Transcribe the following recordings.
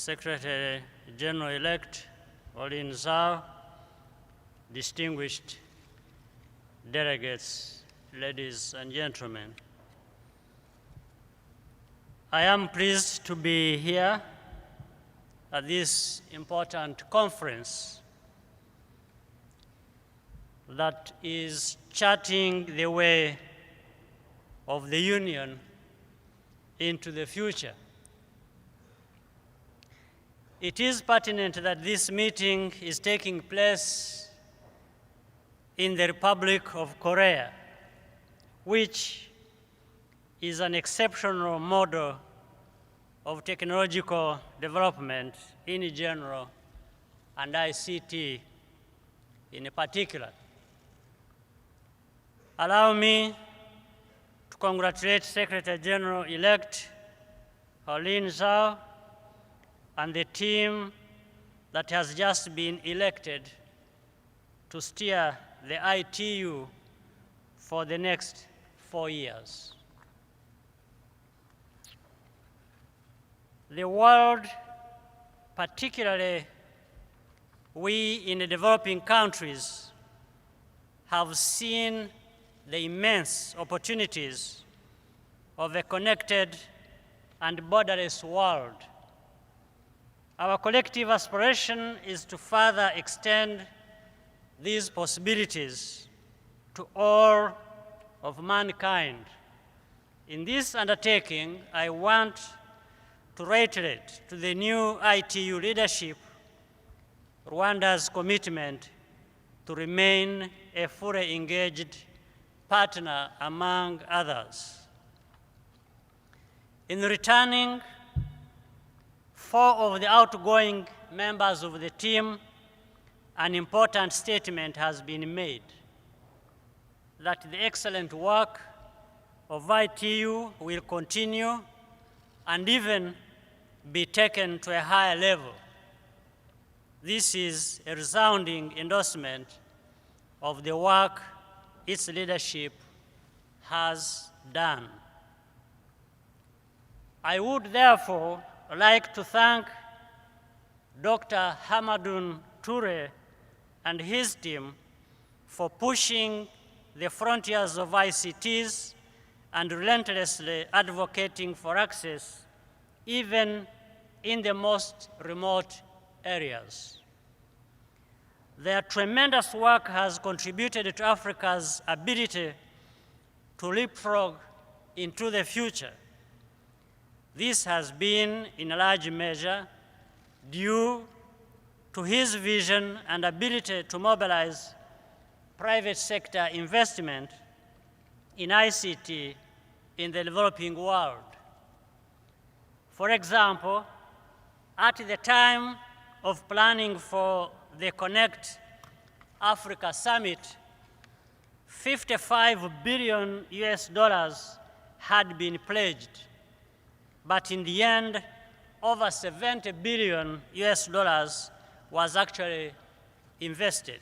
Secretary General-elect Olin Zhao, distinguished delegates, ladies and gentlemen. I am pleased to be here at this important conference that is charting the way of the Union into the future. It is pertinent that this meeting is taking place in the Republic of Korea, which is an exceptional model of technological development in general and ICT in particular. Allow me to congratulate Secretary General-elect Olin Zhao and the team that has just been elected to steer the ITU for the next 4 years. The world, particularly we in the developing countries, have seen the immense opportunities of a connected and borderless world. Our collective aspiration is to further extend these possibilities to all of mankind. In this undertaking, I want to reiterate to the new ITU leadership Rwanda's commitment to remain a fully engaged partner among others. In returning 4 of the outgoing members of the team, an important statement has been made that the excellent work of ITU will continue and even be taken to a higher level. This is a resounding endorsement of the work its leadership has done. I would therefore like to thank Dr. Hamadoun Touré and his team for pushing the frontiers of ICTs and relentlessly advocating for access even in the most remote areas. Their tremendous work has contributed to Africa's ability to leapfrog into the future. This has been, in a large measure, due to his vision and ability to mobilize private sector investment in ICT in the developing world. For example, at the time of planning for the Connect Africa Summit, $55 billion had been pledged. But in the end, over $70 billion was actually invested.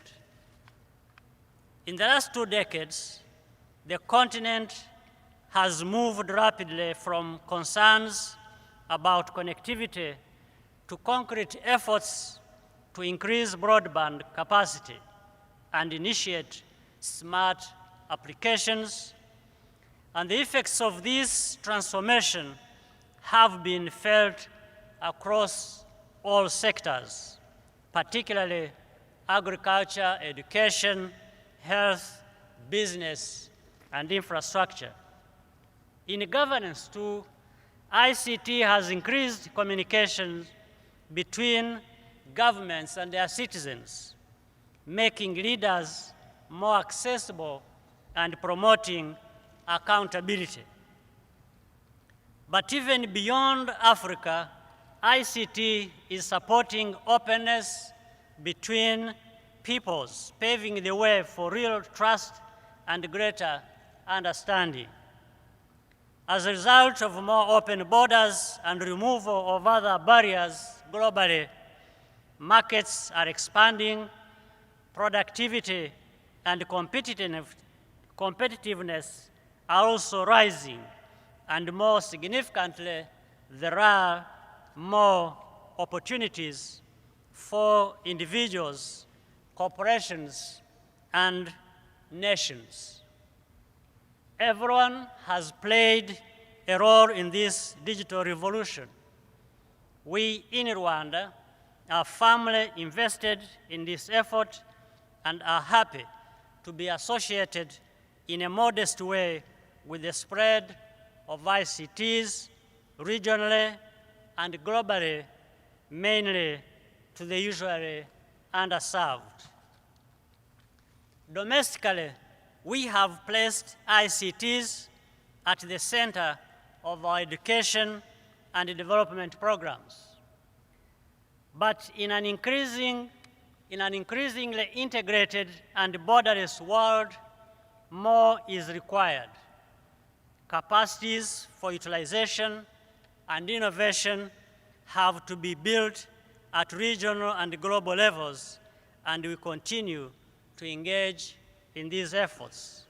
In the last 2 decades, the continent has moved rapidly from concerns about connectivity to concrete efforts to increase broadband capacity and initiate smart applications. And the effects of this transformation have been felt across all sectors, particularly agriculture, education, health, business, and infrastructure. In governance too, ICT has increased communications between governments and their citizens, making leaders more accessible and promoting accountability. But even beyond Africa, ICT is supporting openness between peoples, paving the way for real trust and greater understanding. As a result of more open borders and removal of other barriers globally, markets are expanding, productivity and competitiveness are also rising, and more significantly, there are more opportunities for individuals, corporations, and nations. Everyone has played a role in this digital revolution. We in Rwanda are firmly invested in this effort and are happy to be associated in a modest way with the spread of ICTs regionally and globally, mainly to the usually underserved. Domestically, we have placed ICTs at the center of our education and development programs. But in an increasingly integrated and borderless world, more is required. Capacities for utilization and innovation have to be built at regional and global levels, and we continue to engage in these efforts.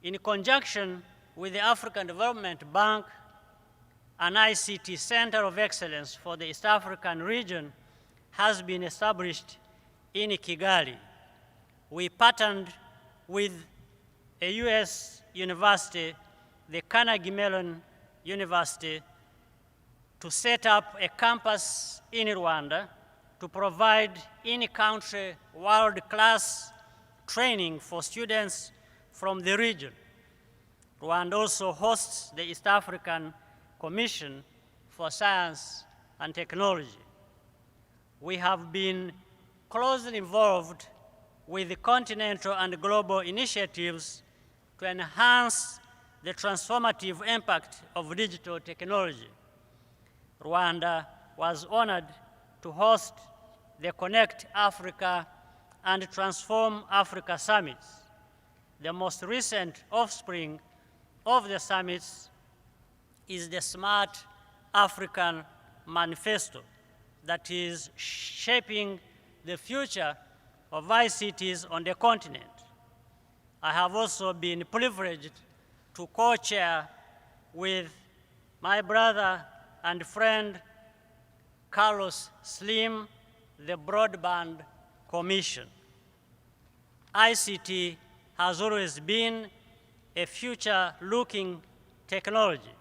In conjunction with the African Development Bank, an ICT Center of Excellence for the East African region has been established in Kigali. We partnered with a US university, the Carnegie Mellon University, to set up a campus in Rwanda to provide in-country world-class training for students from the region. Rwanda also hosts the East African Commission for Science and Technology. We have been closely involved with the continental and global initiatives to enhance the transformative impact of digital technology. Rwanda was honored to host the Connect Africa and Transform Africa summits. The most recent offspring of the summits is the Smart African Manifesto that is shaping the future of ICTs on the continent. I have also been privileged to co-chair with my brother and friend Carlos Slim the Broadband Commission. ICT has always been a future-looking technology,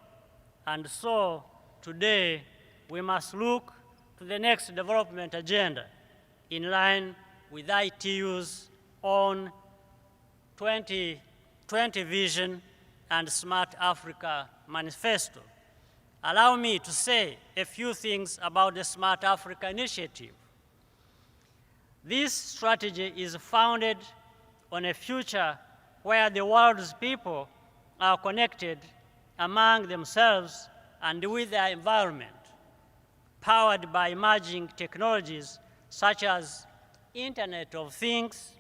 and so today we must look to the next development agenda in line with ITU's own 2020 vision and Smart Africa Manifesto. Allow me to say a few things about the Smart Africa Initiative. This strategy is founded on a future where the world's people are connected among themselves and with their environment, powered by emerging technologies such as Internet of Things,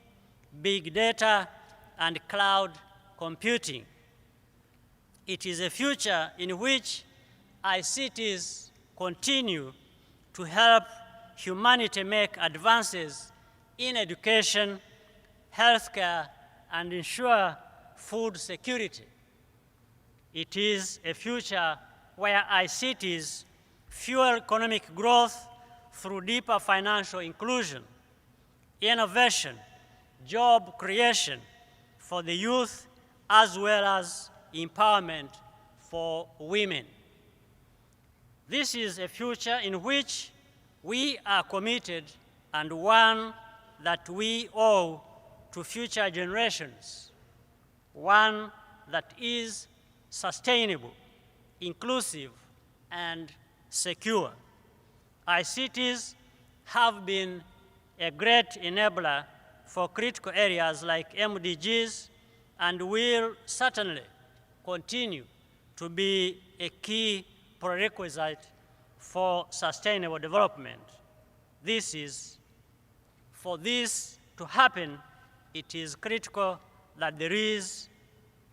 big data, and cloud computing. It is a future in which ICTs continue to help humanity make advances in education, healthcare, and ensure food security. It is a future where ICTs fuel economic growth through deeper financial inclusion, innovation, job creation for the youth, as well as empowerment for women. This is a future in which we are committed and one that we owe to future generations, one that is sustainable, inclusive, and secure. ICTs have been a great enabler for critical areas like MDGs and will certainly continue to be a key prerequisite for sustainable development. For this to happen, it is critical that there is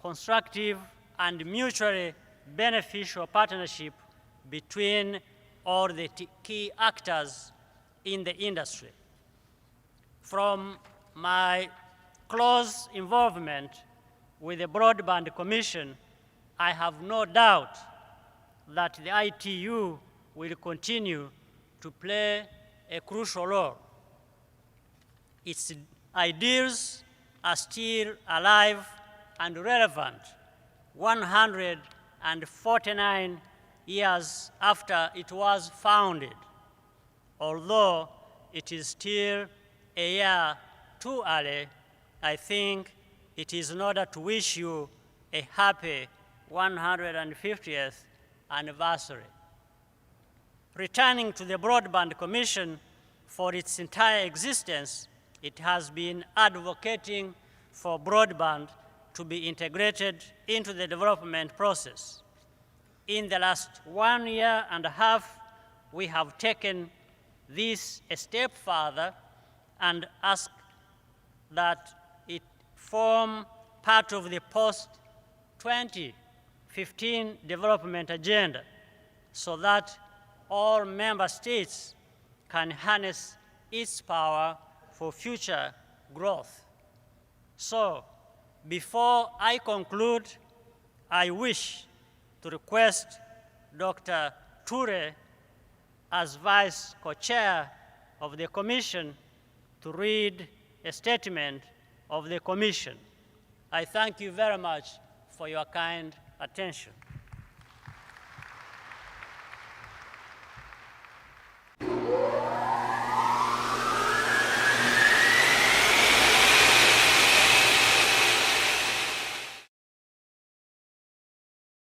constructive and mutually beneficial partnership between all the key actors in the industry. From my close involvement with the Broadband Commission, I have no doubt that the ITU will continue to play a crucial role. Its ideals are still alive and relevant 149 years after it was founded, although it is still a year too early. I think it is in order to wish you a happy 150th anniversary. Returning to the Broadband Commission, for its entire existence, it has been advocating for broadband to be integrated into the development process. In the last 1 year and a half, we have taken this a step further and asked that it form part of the post-2015 development agenda so that all member states can harness its power for future growth. So, before I conclude, I wish to request Dr. Ture, as Vice Co-Chair of the Commission, to read a statement of the Commission. I thank you very much for your kind attention.